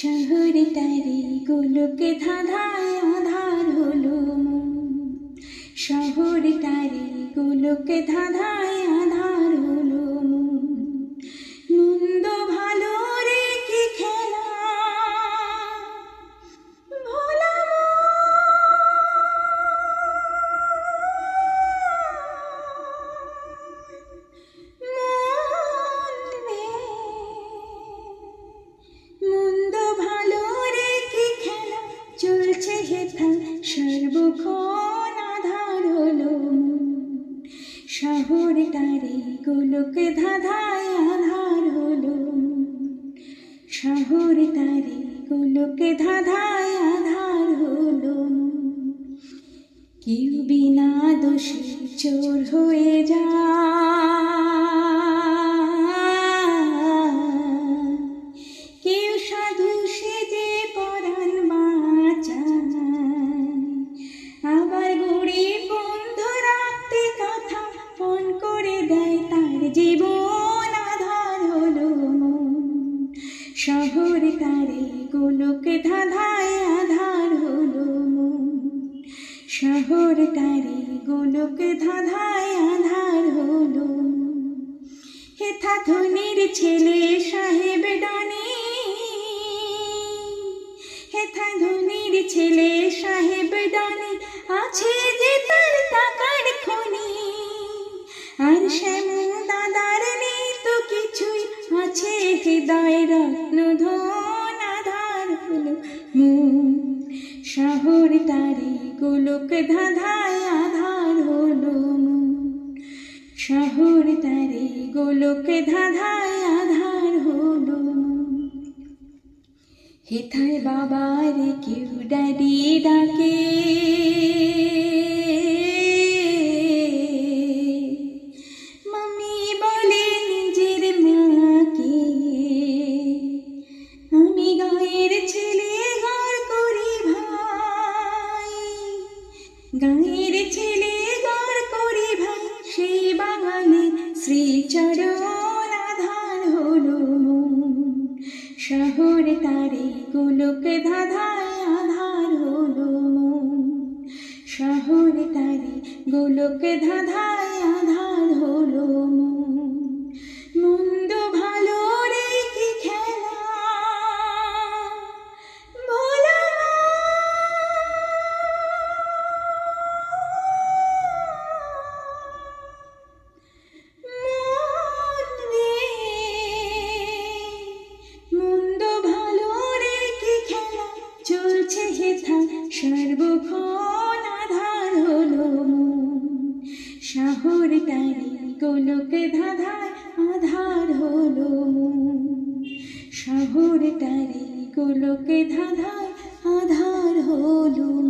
শহরটারে গোলকে ধাঁধায় আধার হলো মন। শহরটারে গোলকে ধাঁধায় আধার হলো মন। মন্দ ভালো রে কি খেলা ভোলা মন রে। মন্দ ভালো রে কি খেলা চলছে হেথা সর্বক্ষণ আধার হলো মন। শহরটারে গোলকে ধাঁধায় আধার হলো মন। শহরটারে গোলকে ধাঁধায় আধার হলো মন। কেউ বিনা দোষে চোর হয়ে যায়, কেউ সাধু সেজে পরাণ বাঁচায়। আবার গরিব বন্ধু রাখতে কথা ফোন করে দেয়, তার জীবন আধার হলো মন। শহরটারে গোলকে ধাঁধায় আধার হলো মন। শহরটারে গোলকে ধাঁধায় আধার হলো মন। হেথা ধনির ছেলে সাহেব ডানি, হেথা ধনির ছেলে সাহেব ডানি, আছে যে তার টাকার খনি। আর শ্যামু দাদার নেই তো কিছুই, আছে হৃদয় রত্ন ধন আধার হলো মন। শহরটারে গোলক ধাঁধায় আধার হলো মন। শহরটারে গোলক ধাঁধায় আধার হলো মন। হেথায় বাবার কেউ ড্যাডি ডাকে, মামি বলে নিজের মাকে। আমি গাঁয়ের ছেলে ঘর করি ভাই, গাঁয়ের ছেলে ঘর করি ভাই, সেই বাঙালি শ্রীচরণ আধার হলো মন। শহরটারে গোলক ধাঁধায় আধার হলো মন। শহরটারে গোলক ধাঁধায় আধার হলো মন। মন্দ ভালো রে কি খেলা ভোলা মন রে। মন্দ ভালো রে কি খেলা চলছে হেথা সর্বক্ষণ আধার হলো মন। শহরটারে গোলক ধাঁধায় আধার হলো মন। শহরটারে গোলক ধাঁধায় আধার হলো মন।